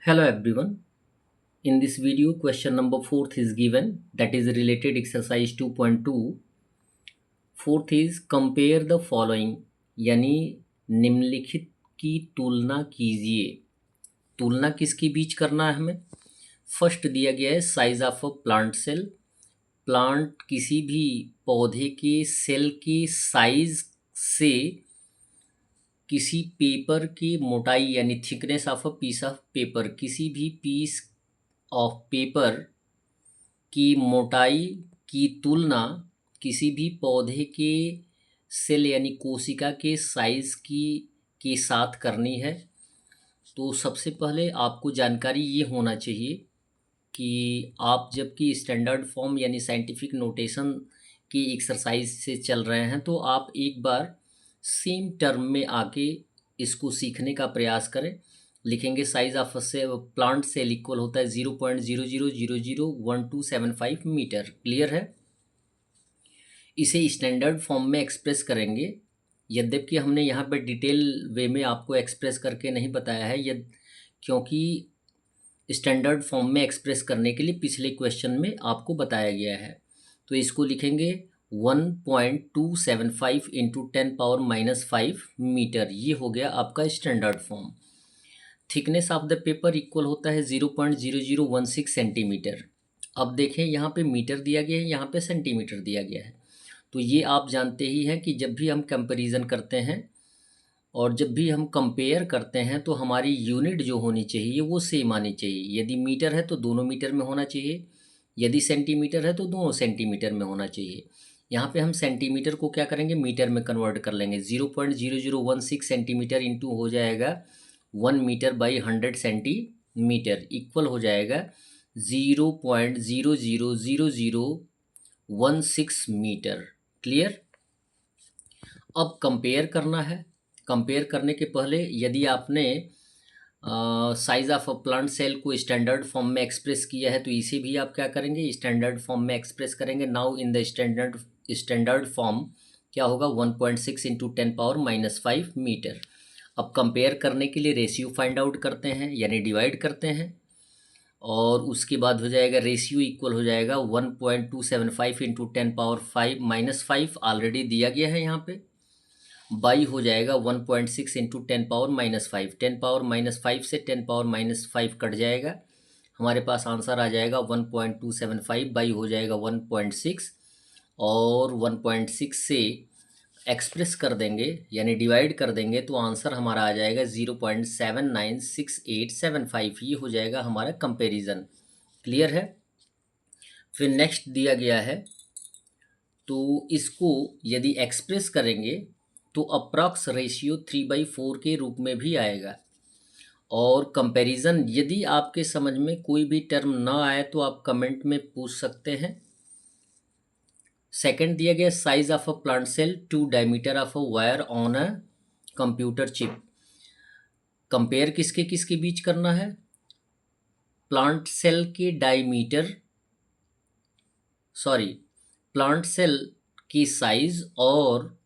Hello everyone. In this video, question number 4th is given, that is related exercise 2.2. Fourth is compare the following, यानी निम्नलिखित की तुलना कीजिए। तुलना किसके बीच करना है हमें? फर्स्ट दिया गया है size of a plant cell. Plant किसी भी पौधे के सेल के साइज से किसी पेपर की मोटाई यानी thickness of a piece of paper, किसी भी पीस ऑफ पेपर की मोटाई की तुलना किसी भी पौधे के सेल यानी कोशिका के साइज की के साथ करनी है। तो सबसे पहले आपको जानकारी ये होना चाहिए कि आप जबकि स्टैंडर्ड फॉर्म यानी साइंटिफिक नोटेशन की एक्सरसाइज से चल रहे हैं तो आप एक बार सेम टर्म में आके इसको सीखने का प्रयास करें। लिखेंगे साइज ऑफ से प्लांट सेल इक्वल होता है 0.00001275 मीटर। क्लियर है? इसे स्टैंडर्ड फॉर्म में एक्सप्रेस करेंगे। यद्यपि हमने यहाँ पर डिटेल वे में आपको एक्सप्रेस करके नहीं बताया है, क्योंकि स्टैंडर्ड फॉर्म में एक्सप्रेस करने के लिए पिछले क्वेश्चन में आपको बताया गया है। तो इसको लिखेंगे 1.275 इंटू 10⁻⁵ मीटर। ये हो गया आपका standard form. Thickness of the paper equal होता है 0.0016 सेंटीमीटर। अब देखें यहाँ पे मीटर दिया गया है, यहाँ पे सेंटीमीटर दिया गया है। तो ये आप जानते ही हैं कि जब भी हम कंपैरिजन करते हैं और जब भी हम कंपेयर करते हैं तो हमारी यूनिट जो होनी चाहिए वो सेम आनी चाहिए। यदि मीटर है तो दोनों मीटर में होना चाहिए, यदि सेंटीमीटर है तो दोनों सेंटीमीटर में होना चाहिए। यहाँ पे हम सेंटीमीटर को क्या करेंगे, मीटर में कन्वर्ट कर लेंगे। 0.0016 सेंटीमीटर इंटू हो जाएगा 1 मीटर/100 सेंटीमीटर इक्वल हो जाएगा 0.000016 मीटर। क्लियर? अब कंपेयर करना है। कंपेयर करने के पहले यदि आपने size of a plant cell को स्टैंडर्ड फॉर्म में एक्सप्रेस किया है तो इसे भी आप क्या करेंगे, स्टैंडर्ड फॉर्म में एक्सप्रेस करेंगे। Now in the standard form क्या होगा, 1.6 इंटू 10⁻⁵ मीटर। अब कंपेयर करने के लिए रेशियो फाइंड आउट करते हैं यानी डिवाइड करते हैं, और उसके बाद हो जाएगा रेशियो इक्वल हो जाएगा 1.275 इंटू 10⁻⁵ ऑलरेडी दिया गया है यहाँ पे, बाई हो जाएगा 1.6 इंटू 10⁻⁵। 10⁻⁵ से 10⁻⁵ कट जाएगा, हमारे पास आंसर आ जाएगा 1.275 बाई हो जाएगा 1.6, और 1.6 से एक्सप्रेस कर देंगे यानी डिवाइड कर देंगे तो आंसर हमारा आ जाएगा 0.796875। ये हो जाएगा हमारा कंपैरिजन। क्लियर है? फिर नेक्स्ट दिया गया है, तो इसको यदि एक्सप्रेस करेंगे तो अप्रॉक्स रेशियो 3/4 के रूप में भी आएगा। और कंपैरिजन यदि आपके समझ में कोई भी टर्म ना आए तो आप कमेंट में पूछ सकते हैं। सेकंड दिया गया size of a plant cell to diameter of a wire on a computer chip. Compare किसके किसके बीच करना है, प्लांट सेल के डायमीटर, सॉरी प्लांट सेल की साइज और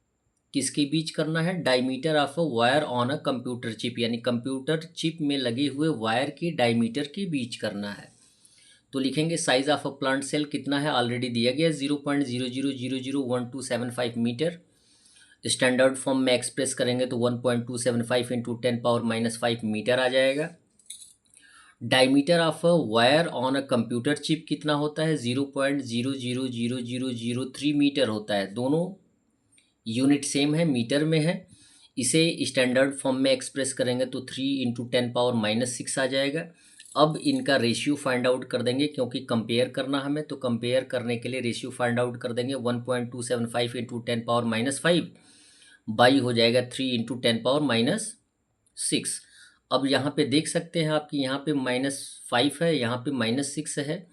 किसके बीच करना है, diameter of a wire on a computer chip, यानी कंप्यूटर चिप में लगे हुए वायर के डायमीटर के बीच करना है। तो लिखेंगे size of a plant cell कितना है, ऑलरेडी दिया गया 0.00001275 मीटर। स्टैंडर्ड फॉर्म में एक्सप्रेस करेंगे तो 1.275 इंटू 10⁻⁵ मीटर आ जाएगा। Diameter of a wire on a computer chip कितना होता है, 0.000003 मीटर होता है। दोनों यूनिट सेम है, मीटर में है। इसे स्टैंडर्ड फॉर्म में एक्सप्रेस करेंगे तो 3 इंटू 10⁻�6 आ जाएगा। अब इनका रेशियो फाइंड आउट कर देंगे, क्योंकि कंपेयर करना हमें, तो कंपेयर करने के लिए रेशियो फाइंड आउट कर देंगे 1.275 इंटू 10⁻⁵ बाई हो जाएगा 3 इंटू 10⁻�6। अब यहाँ पे देख सकते हैं आपकी यहाँ पे -5 है, यहाँ पे -6 है,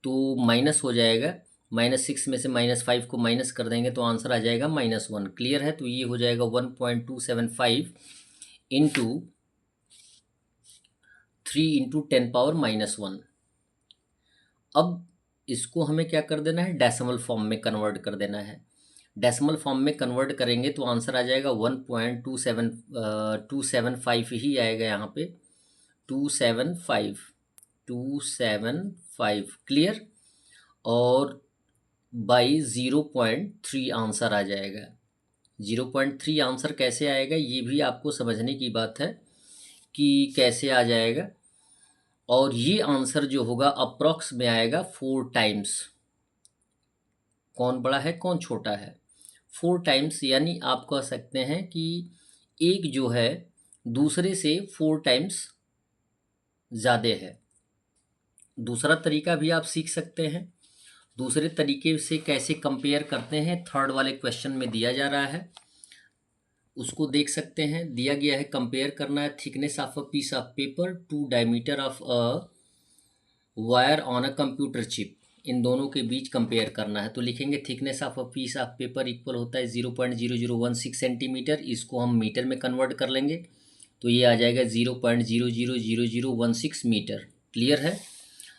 तो माइनस हो जाएगा। -6 में से -5 को माइनस कर देंगे तो आंसर आ जाएगा -1। क्लियर है? तो ये हो जाएगा 1.275 इंटू 3 इंटू 10⁻⁻1। अब इसको हमें क्या कर देना है, डेसिमल फॉर्म में कन्वर्ट कर देना है। डेसिमल फॉर्म में कन्वर्ट करेंगे तो आंसर आ जाएगा 1.275 ही आएगा यहाँ पे। 275 क्लियर। और बाई 0.3 आंसर आ जाएगा। 0.3 आंसर कैसे आएगा ये भी आपको समझने की बात है कि कैसे आ जाएगा। और ये आंसर जो होगा अप्रॉक्स में आएगा 4 टाइम्स। कौन बड़ा है कौन छोटा है, 4 टाइम्स, यानी आप कह सकते हैं कि एक जो है दूसरे से 4 टाइम्स ज़्यादा है। दूसरा तरीका भी आप सीख सकते हैं। दूसरे तरीके से कैसे कंपेयर करते हैं, थर्ड वाले क्वेश्चन में दिया जा रहा है, उसको देख सकते हैं। दिया गया है कंपेयर करना है thickness of a piece of paper to diameter of a wire on a computer chip. इन दोनों के बीच कंपेयर करना है। तो लिखेंगे thickness of a piece of paper equal होता है 0.0016 सेंटीमीटर। इसको हम मीटर में कन्वर्ट कर लेंगे तो ये आ जाएगा 0.000016 मीटर। क्लियर है।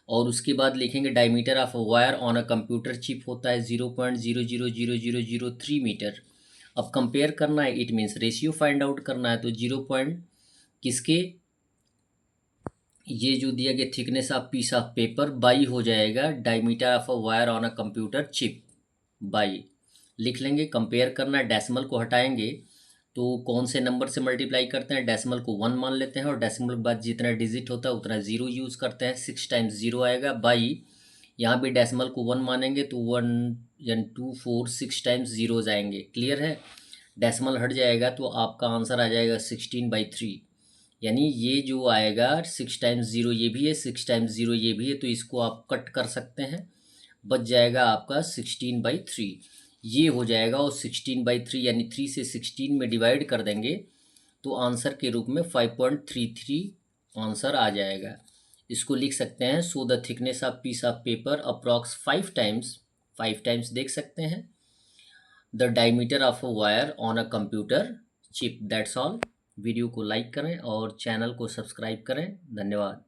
और उसके बाद लिखेंगे diameter of wire on a computer chip होता है 0.000003 मीटर। अब कंपेयर करना है, it means ratio find out करना है। तो 0 पॉइंट किसके, ये जो दिया गया thickness of peace of paper by हो जाएगा diameter of a wire on a computer chip by. लिख लेंगे। कंपेयर करना है, डेसिमल को हटाएंगे तो कौन से नंबर से मल्टीप्लाई करते हैं, डेसिमल को 1 मान लेते हैं और डेसिमल के बाद जितना डिजिट होता है उतना 0 यूज़ करते हैं। 6 टाइम्स 0 आएगा बाई, यहाँ भी डेसिमल को 1 मानेंगे तो 1 यानी 2 4 6 टाइम्स 0 आएंगे। क्लियर है। डेसिमल हट जाएगा तो आपका आंसर आ जाएगा 16/3। यानी ये जो आएगा 6 टाइम्स 0 ये भी है, 6 टाइम्स 0 ये भी है, तो इसको आप कट कर सकते हैं। बच जाएगा आपका 16/3। ये हो जाएगा और 16/3 यानी 3 से 16 में डिवाइड कर देंगे तो आंसर के रूप में 5.33 आंसर आ जाएगा। इसको लिख सकते हैं। So the thickness of peace of paper approx 5 times देख सकते हैं the diameter of a wire on a computer chip. That's all. Video को लाइक करें और चैनल को सब्सक्राइब करें। धन्यवाद।